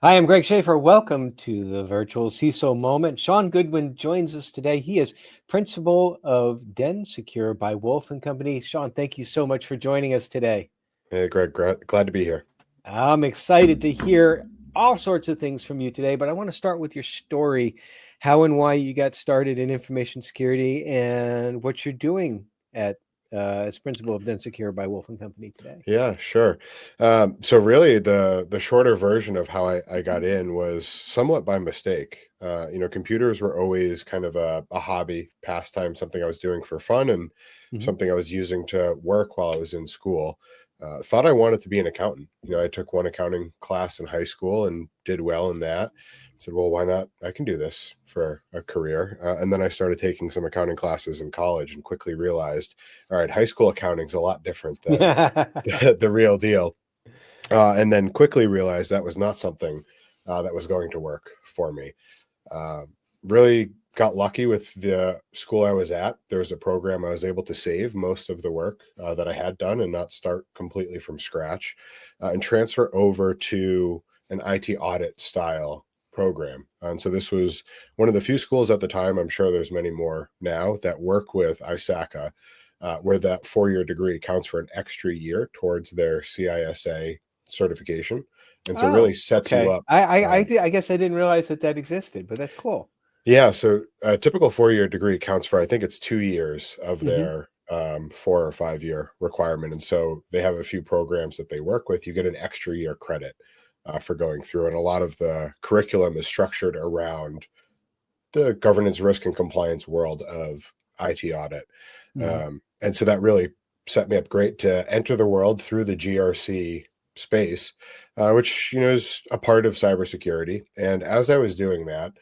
Hi, I'm Greg Schaefer. Welcome to the virtual CISO moment. Sean Goodwin joins us today. He is principal of DenSecure by Wolf and Company. Sean, thank you so much for joining us today. Hey, Greg, glad to be here. I'm excited to hear all sorts of things from you today, but I want to start with your story, how and why you got started in information security and what you're doing as principal of DenSecure by Wolf and Company today. Yeah, sure. So really, the shorter version of how I got in was somewhat by mistake. Computers were always kind of a hobby, pastime, something I was doing for fun, and Mhm. something I was using to work while I was in school. Thought I wanted to be an accountant. I took one accounting class in high school and did well in that. Said, well, why not? I can do this for a career. And then I started taking some accounting classes in college and quickly realized, all right, high school accounting is a lot different than the real deal. And then quickly realized that was not something that was going to work for me. Really got lucky with the school I was at. There was a program I was able to save most of the work that I had done and not start completely from scratch and transfer over to an IT audit style program. And so this was one of the few schools at the time, I'm sure there's many more now, that work with CISA, where that 4-year degree counts for an extra year towards their CISA certification. And so really Oh, sets you okay. up. I guess I didn't realize that existed, but that's cool. Yeah, so a typical 4-year degree counts for, I think it's 2 years of Hmm. their 4 or 5-year requirement. And so they have a few programs that they work with. You get an extra year credit for going through. And a lot of the curriculum is structured around the governance, risk, and compliance world of IT audit. Hmm. And so that really set me up great to enter the world through the GRC space, which is a part of cybersecurity. And as I was doing that,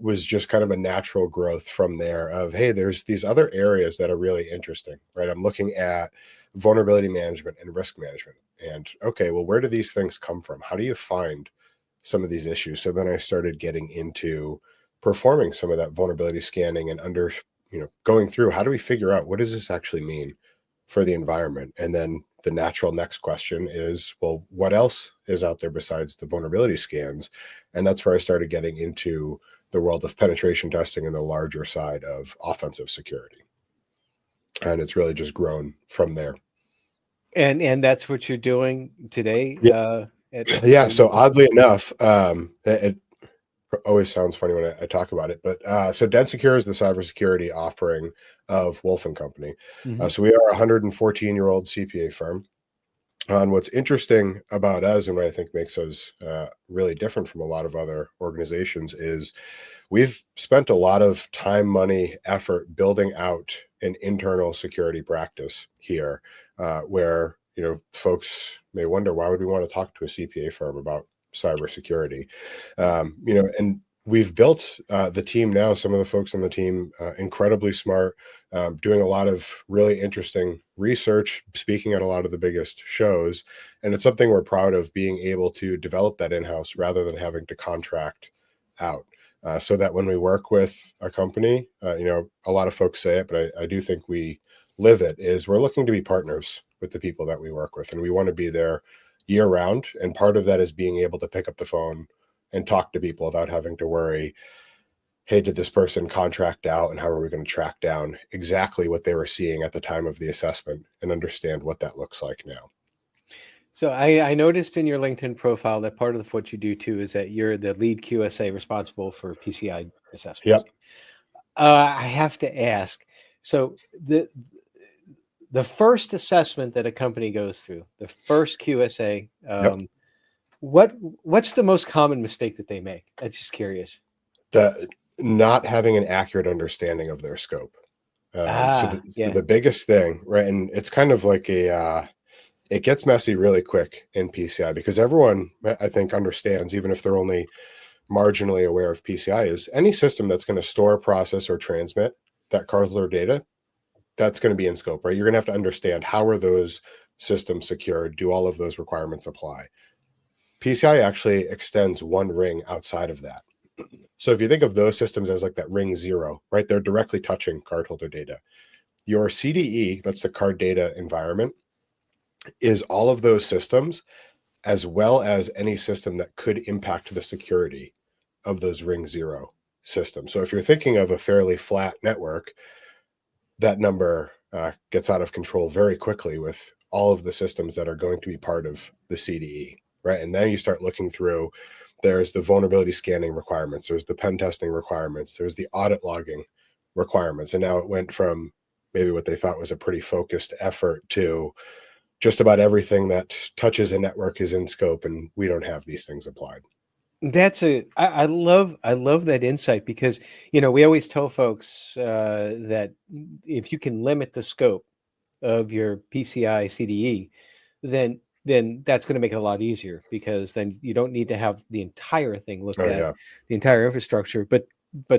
was just kind of a natural growth from there of, hey, there's these other areas that are really interesting, right? I'm looking at vulnerability management and risk management. And okay, well, where do these things come from? How do you find some of these issues? So then I started getting into performing some of that vulnerability scanning and going through, how do we figure out what does this actually mean for the environment? And then the natural next question is, well, what else is out there besides the vulnerability scans? And that's where I started getting into the world of penetration testing and the larger side of offensive security. And it's really just grown from there. And that's what you're doing today. Yeah. Yeah. At So Wolf and oddly Company? enough, it always sounds funny when I talk about it, but so DenSecure is the cybersecurity offering of Wolf and Company. Mhm. So we are a 114-year-old CPA firm. And what's interesting about us and what I think makes us really different from a lot of other organizations is we've spent a lot of time, money, effort building out an internal security practice here, where folks may wonder, why would we want to talk to a CPA firm about cybersecurity? And we've built the team now. Some of the folks on the team incredibly smart, doing a lot of really interesting research, speaking at a lot of the biggest shows, and it's something we're proud of, being able to develop that in-house rather than having to contract out. So that when we work with a company, a lot of folks say it, but I do think we live it, is we're looking to be partners with the people that we work with, and we want to be there year round. And part of that is being able to pick up the phone and talk to people without having to worry, hey, did this person contract out, and how are we going to track down exactly what they were seeing at the time of the assessment and understand what that looks like now. So I noticed in your LinkedIn profile that part of what you do too is that you're the lead QSA responsible for PCI assessments. Yep. I have to ask, so the first assessment that a company goes through, the first QSA, Yep. what's the most common mistake that they make? I'm just curious. The not having an accurate understanding of their scope. So Yeah. the biggest thing, right? And it's kind of like it gets messy really quick in PCI because everyone, I think, understands, even if they're only marginally aware of PCI, is any system that's going to store, process, or transmit that cardholder data, that's going to be in scope, right? You're going to have to understand, how are those systems secured? Do all of those requirements apply? PCI actually extends one ring outside of that. So if you think of those systems as like that ring zero, right? They're directly touching cardholder data. Your CDE, that's the card data environment, is all of those systems as well as any system that could impact the security of those ring zero systems. So if you're thinking of a fairly flat network, that number gets out of control very quickly with all of the systems that are going to be part of the CDE, right? And then you start looking through, there's the vulnerability scanning requirements, there's the pen testing requirements, there's the audit logging requirements. And now it went from maybe what they thought was a pretty focused effort to just about everything that touches a network is in scope, and we don't have these things applied. I love that insight, because, we always tell folks that if you can limit the scope of your PCI CDE, then that's going to make it a lot easier, because then you don't need to have the entire thing looked at, Yeah. the entire infrastructure. But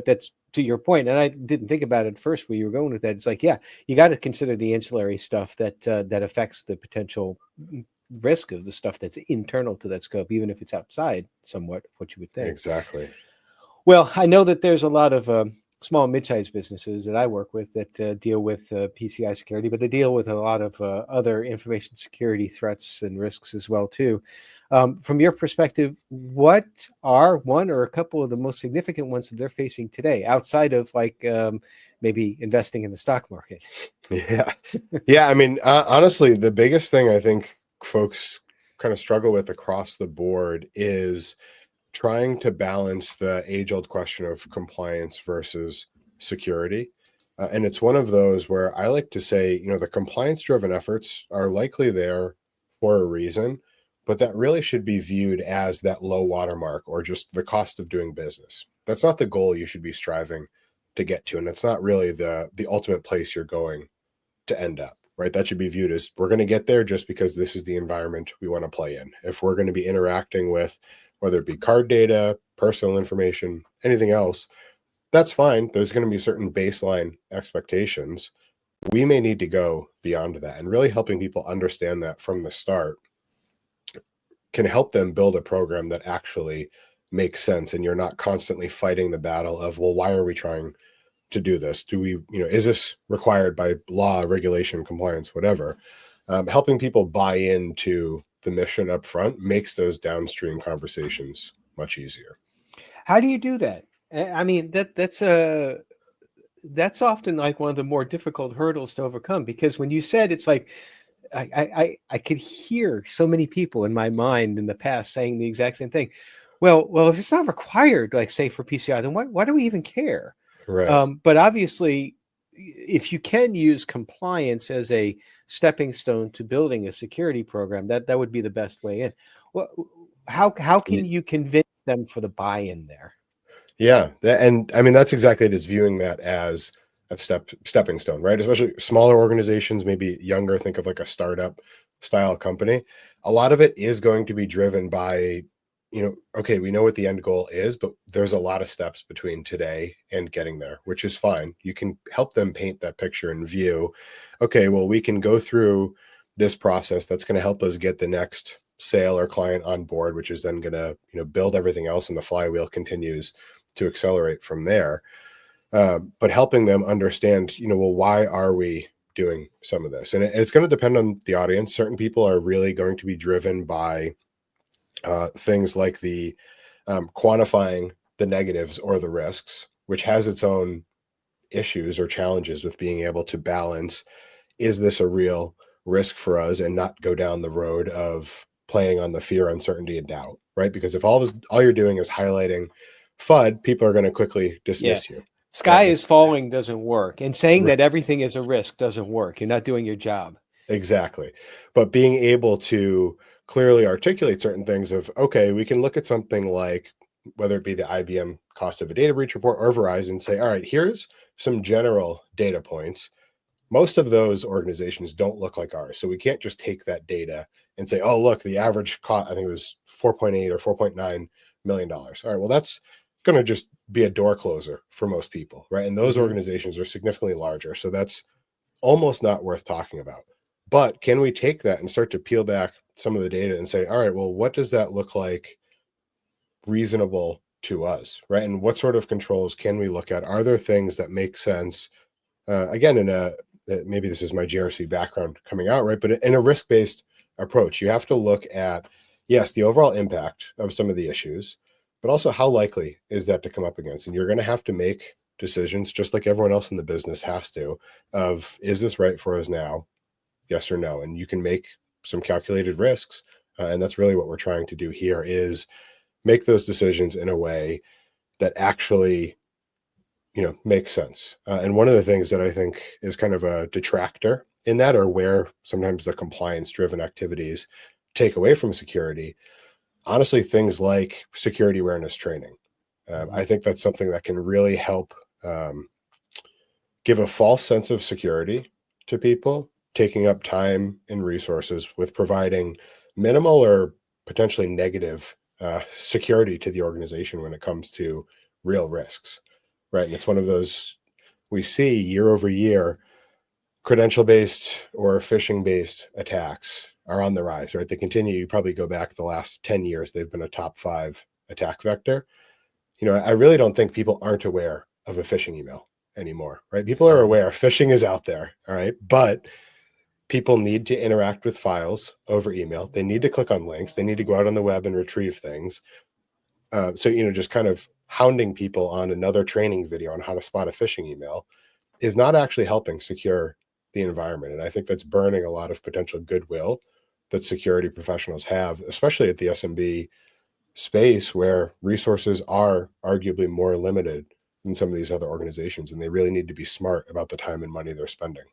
that's to your point, and I didn't think about it first where you were going with that. It's like, yeah, you got to consider the ancillary stuff that affects the potential risk of the stuff that's internal to that scope, even if it's outside somewhat of what you would think. Exactly. Well, I know that there's a lot of small and mid-sized businesses that I work with that deal with PCI security, but they deal with a lot of other information security threats and risks as well too. From your perspective, what are one or a couple of the most significant ones that they're facing today, outside of maybe investing in the stock market? Yeah. I mean, honestly, the biggest thing I think folks kind of struggle with across the board is trying to balance the age-old question of compliance versus security. And it's one of those where I like to say, the compliance-driven efforts are likely there for a reason, but that really should be viewed as that low watermark or just the cost of doing business. That's not the goal you should be striving to get to, and it's not really the ultimate place you're going to end up, right? That should be viewed as, we're going to get there just because this is the environment we want to play in. If we're going to be interacting with, whether it be card data, personal information, anything else, that's fine. There's going to be certain baseline expectations. We may need to go beyond that, and really helping people understand that from the start can help them build a program that actually makes sense. And you're not constantly fighting the battle of, well, why are we trying to do this? Do we, is this required by law, regulation, compliance, whatever? Helping people buy into the mission up front makes those downstream conversations much easier. How do you do that? I mean, that's often like one of the more difficult hurdles to overcome, because when you said, it's like, I could hear so many people in my mind in the past saying the exact same thing. Well, if it's not required, like say for PCI, then why do we even care? Right. But obviously, if you can use compliance as a stepping stone to building a security program, that would be the best way in. Well, how can you convince them for the buy-in there? Yeah. And I mean, that's exactly it, is viewing that as a stepping stone, right? Especially smaller organizations, maybe younger, think of like a startup style company. A lot of it is going to be driven by, okay, we know what the end goal is, but there's a lot of steps between today and getting there, which is fine. You can help them paint that picture and view, okay, well, we can go through this process that's going to help us get the next sale or client on board, which is then going to, build everything else, and the flywheel continues to accelerate from there. But helping them understand, well, why are we doing some of this? And it's going to depend on the audience. Certain people are really going to be driven by things like the quantifying the negatives or the risks, which has its own issues or challenges with being able to balance, is this a real risk for us, and not go down the road of playing on the fear, uncertainty, and doubt, right? Because if all you're doing is highlighting FUD, people are going to quickly dismiss you. Sky is falling doesn't work, and saying that everything is a risk doesn't work. You're not doing your job. Exactly. But being able to clearly articulate certain things of, okay, we can look at something like, whether it be the IBM cost of a data breach report or Verizon, say, all right, here's some general data points. Most of those organizations don't look like ours. So we can't just take that data and say, oh, look, the average cost, I think it was $4.8 or $4.9 million. All right, well, that's going to just be a door closer for most people, right? And those organizations are significantly larger. So that's almost not worth talking about. But can we take that and start to peel back some of the data and say, all right, well, what does that look like reasonable to us, right? And what sort of controls can we look at? Are there things that make sense? Again, maybe this is my GRC background coming out, right? But in a risk-based approach, you have to look at, yes, the overall impact of some of the issues, but also how likely is that to come up against? And you're going to have to make decisions just like everyone else in the business has to of, is this right for us now? Yes or no? And you can make some calculated risks. And that's really what we're trying to do here is make those decisions in a way that actually, makes sense. And one of the things that I think is kind of a detractor in that, or where sometimes the compliance driven activities take away from security, honestly, things like security awareness training. I think that's something that can really help give a false sense of security to people, taking up time and resources with providing minimal or potentially negative security to the organization when it comes to real risks, right? And it's one of those we see year over year. Credential based or phishing based attacks are on the rise, right? They continue. You probably go back the last 10 years, they've been a top 5 attack vector. I really don't think people aren't aware of a phishing email anymore, right? People are aware phishing is out there, all right? But people need to interact with files over email. They need to click on links. They need to go out on the web and retrieve things. So, just kind of hounding people on another training video on how to spot a phishing email is not actually helping secure the environment. And I think that's burning a lot of potential goodwill that security professionals have, especially at the SMB space where resources are arguably more limited than some of these other organizations. And they really need to be smart about the time and money they're spending.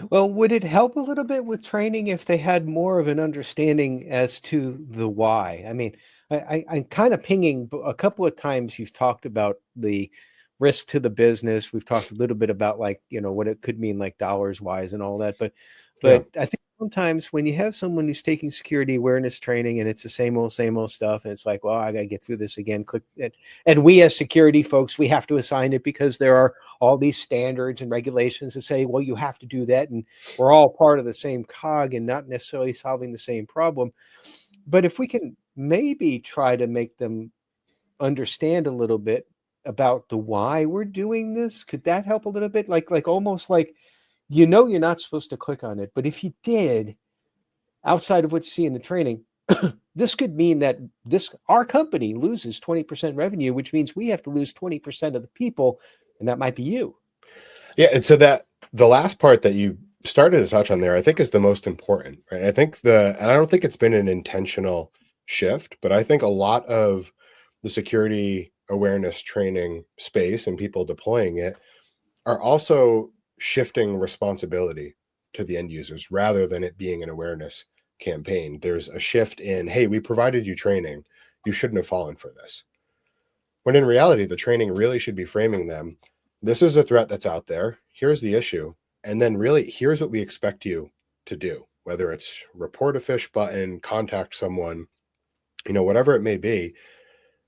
Well, would it help a little bit with training if they had more of an understanding as to the why? I mean, I'm kind of pinging a couple of times you've talked about the risk to the business. We've talked a little bit about like, what it could mean like dollars wise and all that. But Yeah. I think sometimes when you have someone who's taking security awareness training and it's the same old stuff, and it's like, well, I got to get through this again. Click it. And we as security folks, we have to assign it because there are all these standards and regulations that say, well, you have to do that. And we're all part of the same cog and not necessarily solving the same problem. But if we can maybe try to make them understand a little bit about the why we're doing this, could that help a little bit? Like almost like, you're not supposed to click on it, but if you did, outside of what you see in the training, this could mean that our company loses 20% revenue, which means we have to lose 20% of the people, and that might be you. Yeah. And so that the last part that you started to touch on there, I think is the most important, right? And I don't think it's been an intentional shift, but I think a lot of the security awareness training space and people deploying it are also shifting responsibility to the end users rather than it being an awareness campaign. There's a shift in, hey, we provided you training. You shouldn't have fallen for this. When in reality, the training really should be framing them. This is a threat that's out there. Here's the issue. And then really, here's what we expect you to do, whether it's report a phish button, contact someone, whatever it may be.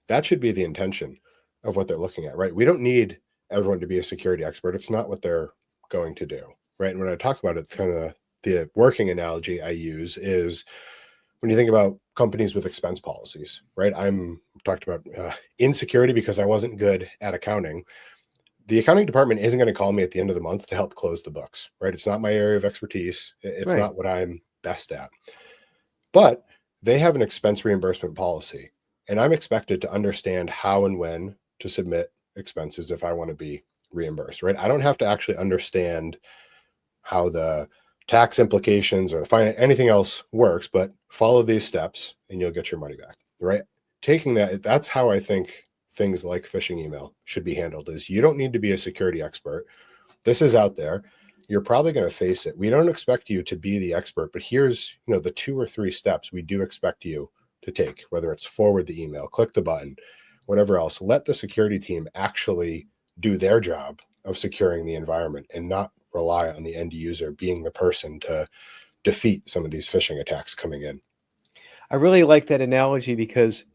That should be the intention of what they're looking at, right? We don't need everyone to be a security expert. It's not what they're going to do, right? And when I talk about it, kind of the working analogy I use is when you think about companies with expense policies, right? I'm talked about insecurity because I wasn't good at accounting. The accounting department isn't going to call me at the end of the month to help close the books, right? It's not my area of expertise. It's Right. not what I'm best at. But they have an expense reimbursement policy, and I'm expected to understand how and when to submit expenses if I want to be reimbursed, right? I don't have to actually understand how the tax implications or anything else works, but follow these steps and you'll get your money back, right? Taking that's how I think things like phishing email should be handled is you don't need to be a security expert. This is out there. You're probably going to face it. We don't expect you to be the expert, but here's, the 2 or 3 steps we do expect you to take, whether it's forward the email, click the button, whatever else. Let the security team actually do their job of securing the environment and not rely on the end user being the person to defeat some of these phishing attacks coming in. I really like that analogy because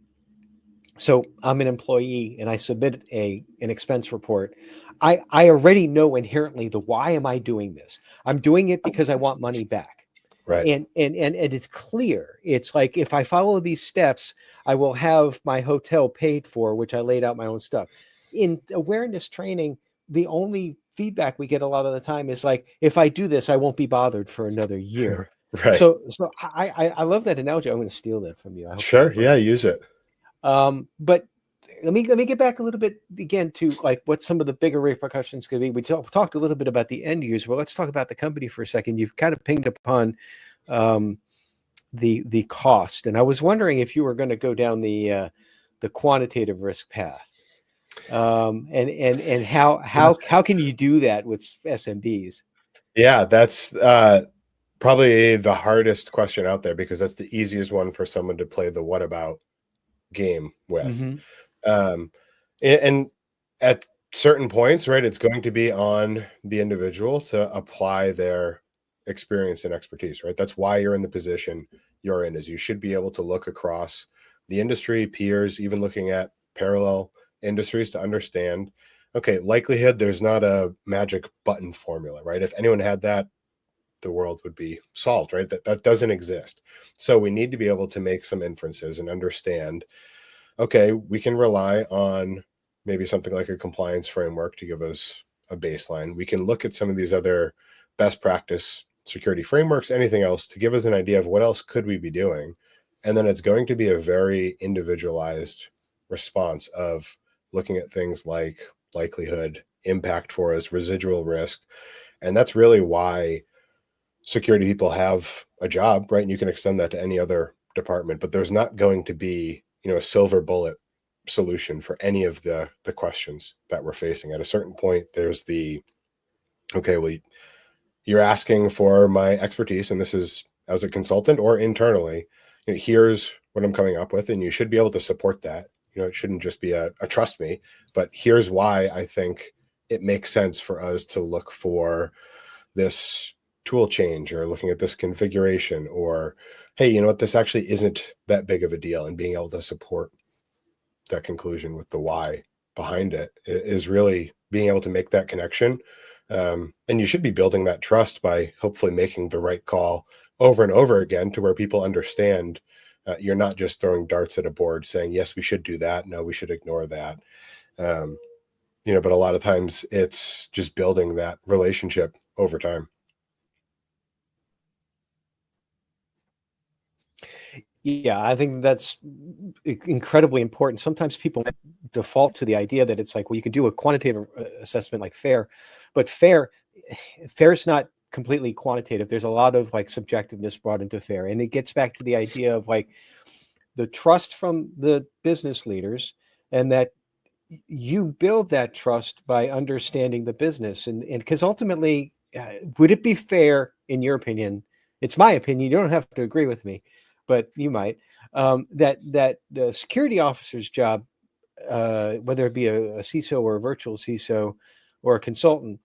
so I'm an employee and I submit an expense report. I already know inherently the why am I doing this? I'm doing it because I want money back. Right. And it's clear. It's like if I follow these steps, I will have my hotel paid for, which I laid out my own stuff. In awareness training, the only feedback we get a lot of the time is like, if I do this, I won't be bothered for another year. Right. So I love that analogy. I'm going to steal that from you. I hope you Sure. don't mind. Yeah. Use it. But let me get back a little bit again to like what some of the bigger repercussions could be. We talked a little bit about the end user, but let's talk about the company for a second. You've kind of pinged upon the cost, and I was wondering if you were going to go down the quantitative risk path, and how can you do that with SMBs? Yeah, that's probably the hardest question out there because that's the easiest one for someone to play the what about game with. Mm-hmm. Um, and at certain points, right, it's going to be on the individual to apply their experience and expertise, right? That's why you're in the position you're in, is you should be able to look across the industry, peers, even looking at parallel industries to understand, okay, likelihood, there's not a magic button formula, right? If anyone had that, the world would be solved, right? That doesn't exist. So we need to be able to make some inferences and understand, okay, we can rely on maybe something like a compliance framework to give us a baseline. We can look at some of these other best practice security frameworks, anything else to give us an idea of what else could we be doing. And then it's going to be a very individualized response of looking at things like likelihood, impact for us, residual risk. And that's really why security people have a job, right? And you can extend that to any other department, but there's not going to be, a silver bullet solution for any of the questions that we're facing. At a certain point, there's the, okay, well, you're asking for my expertise, and this is as a consultant or internally, here's what I'm coming up with, and you should be able to support that. It shouldn't just be a trust me, but here's why I think it makes sense for us to look for this tool change or looking at this configuration, or hey, you know what, this actually isn't that big of a deal, and being able to support that conclusion with the why behind it is really being able to make that connection. And you should be building that trust by hopefully making the right call over and over again to where people understand you're not just throwing darts at a board saying, yes, we should do that. No, we should ignore that. But a lot of times it's just building that relationship over time. Yeah, I think that's incredibly important. Sometimes people default to the idea that it's like, well, you can do a quantitative assessment like FAIR, but FAIR is not completely quantitative. There's a lot of like subjectiveness brought into FAIR, and it gets back to the idea of like the trust from the business leaders, and that you build that trust by understanding the business, and because ultimately, would it be fair, in your opinion? It's my opinion. You don't have to agree with me, but you might. That the security officer's job, whether it be a CISO or a virtual CISO or a consultant,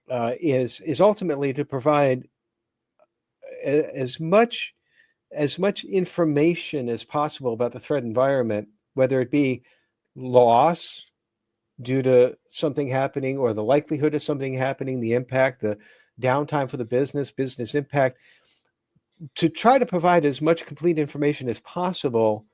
is ultimately to provide as much information as possible about the threat environment, whether it be loss due to something happening or the likelihood of something happening, the impact, the downtime for the business impact, to try to provide as much complete information as possible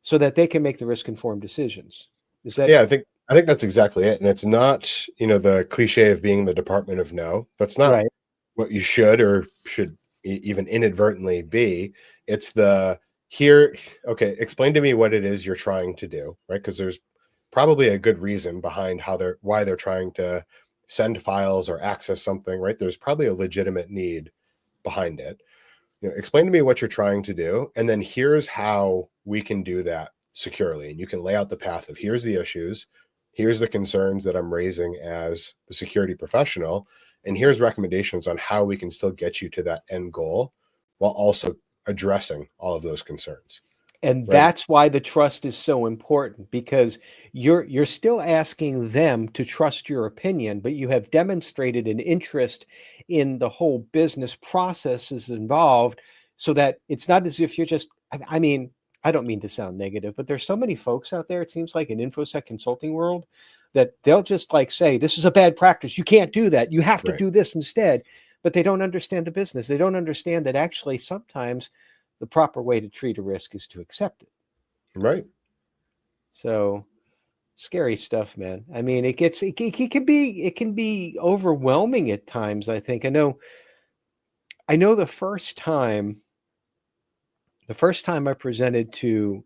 so that they can make the risk-informed decisions. Is that Yeah, I think that's exactly it. And it's not, the cliche of being the department of no. That's not right? what you should or should even inadvertently be. It's the here, okay, explain to me what it is you're trying to do, right? Because there's probably a good reason behind why they're trying to send files or access something, right? There's probably a legitimate need behind it. Explain to me what you're trying to do, and then here's how we can do that securely. And you can lay out the path of here's the issues, here's the concerns that I'm raising as the security professional, and here's recommendations on how we can still get you to that end goal while also addressing all of those concerns. And Right. that's why the trust is so important, because you're still asking them to trust your opinion, but you have demonstrated an interest in the whole business processes involved, so that it's not as if you're just, I mean, I don't mean to sound negative, but there's so many folks out there, it seems like, in InfoSec consulting world, that they'll just like say, this is a bad practice. You can't do that. You have to Right. do this instead. But they don't understand the business. They don't understand that actually sometimes the proper way to treat a risk is to accept it. Right. So scary stuff, man. I mean, it can be overwhelming at times. I think. I know I know the first time I presented to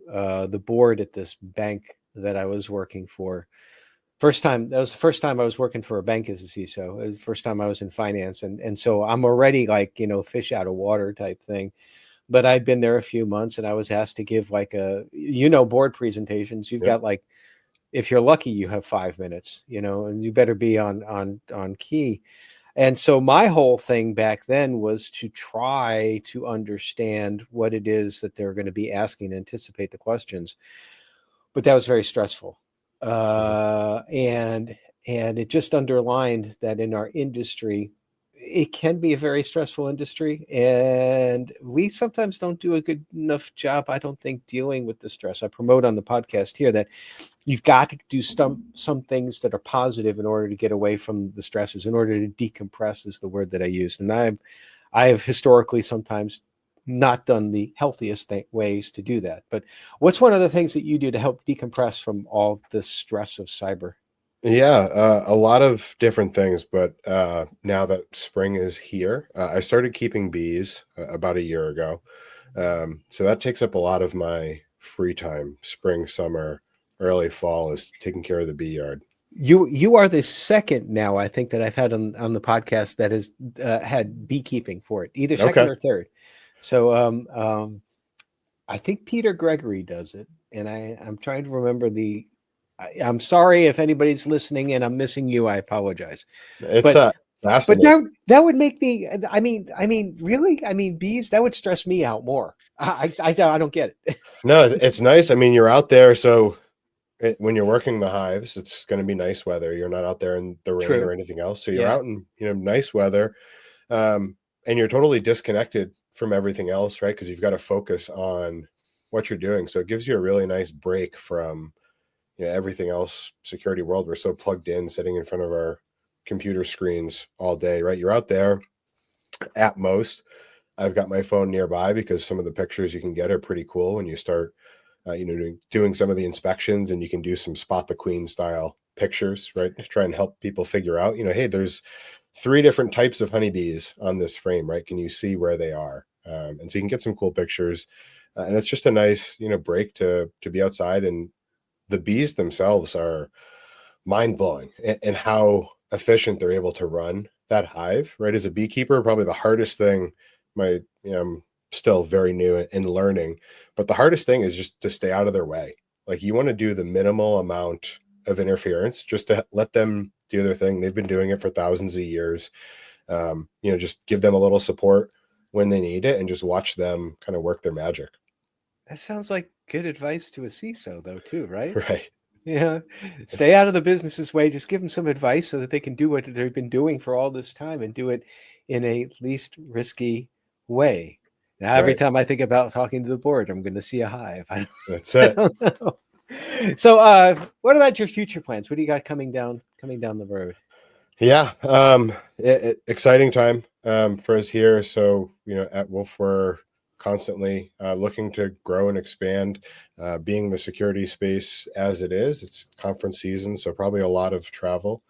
the board at this bank that I was working for, that was the first time I was working for a bank as a CISO. It was the first time I was in finance. And so I'm already like, fish out of water type thing. But I'd been there a few months and I was asked to give like board presentations. You've got like, if you're lucky, you have 5 minutes, and you better be on key. And so my whole thing back then was to try to understand what it is that they're going to be asking, anticipate the questions. But that was very stressful. And it just underlined that in our industry, it can be a very stressful industry. And we sometimes don't do a good enough job, I don't think, dealing with the stress. I promote on the podcast here that you've got to do some things that are positive in order to get away from the stresses, in order to decompress is the word that I used. And I have historically sometimes not done the healthiest ways to do that. But what's one of the things that you do to help decompress from all the stress of cyber? Yeah, a lot of different things, but now that spring is here, I started keeping bees about a year ago. So that takes up a lot of my free time. Spring, summer, early fall is taking care of the bee yard. You are the second now, I think, that I've had on the podcast that has had beekeeping for it, either second or third. So I think Peter Gregory does it, and I'm trying to remember I'm sorry if anybody's listening and I'm missing you. I apologize. It's fascinating. But that would make me. I mean, really. I mean, bees. That would stress me out more. I don't get it. No, it's nice. I mean, you're out there, so when you're working the hives, it's going to be nice weather. You're not out there in the rain or anything else, so you're out in nice weather, and you're totally disconnected from everything else, right? Because you've got to focus on what you're doing. So it gives you a really nice break from everything else security world. We're so plugged in, sitting in front of our computer screens all day, right? You're out there. At most, I've got my phone nearby because some of the pictures you can get are pretty cool when you start doing some of the inspections, and you can do some spot the queen style pictures, right? To try and help people figure out, hey, there's 3 different types of honeybees on this frame, right? Can you see where they are? And so you can get some cool pictures, and it's just a nice break to be outside. And the bees themselves are mind-blowing and how efficient they're able to run that hive, right? As a beekeeper, probably the hardest thing, I'm still very new in learning, but the hardest thing is just to stay out of their way. Like, you want to do the minimal amount of interference just to let them do their thing. They've been doing it for thousands of years. Just give them a little support when they need it and just watch them kind of work their magic. That sounds like good advice to a CISO, though, too, right? Right. Yeah. Stay out of the business's way. Just give them some advice so that they can do what they've been doing for all this time and do it in a least risky way. Now, every time I think about talking to the board, I'm going to see a hive. That's it. I don't know. So, what about your future plans? What do you got coming down the road? Yeah, exciting time for us here. So, at Wolf, we're constantly looking to grow and expand. Being the security space as it is, it's conference season, so probably a lot of travel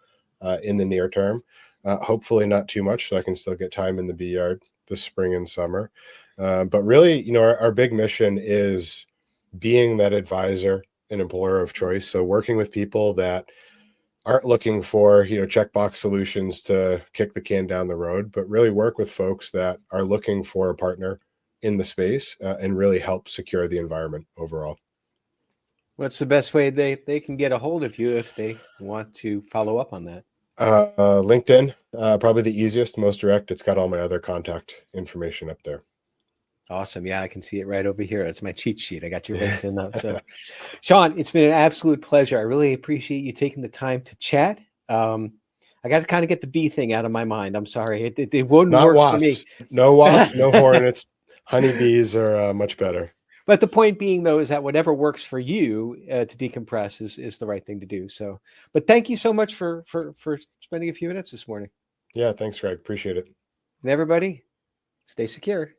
in the near term. Hopefully not too much, so I can still get time in the bee yard this spring and summer. But really, our big mission is being that advisor and employer of choice. So working with people that aren't looking for, checkbox solutions to kick the can down the road, but really work with folks that are looking for a partner in the space and really help secure the environment overall. What's the best way they can get a hold of you if they want to follow up on that? LinkedIn, probably the easiest, most direct. It's got all my other contact information up there. Awesome. Yeah, I can see it right over here. It's my cheat sheet. I got your LinkedIn up. So, Sean, it's been an absolute pleasure. I really appreciate you taking the time to chat. I got to kind of get the bee thing out of my mind. I'm sorry. It wouldn't Not work wasps. for me. No wasps, no hornets. Honeybees are much better. But the point being, though, is that whatever works for you to decompress is the right thing to do. So, but thank you so much for spending a few minutes this morning. Yeah, thanks, Greg. Appreciate it. And everybody, stay secure.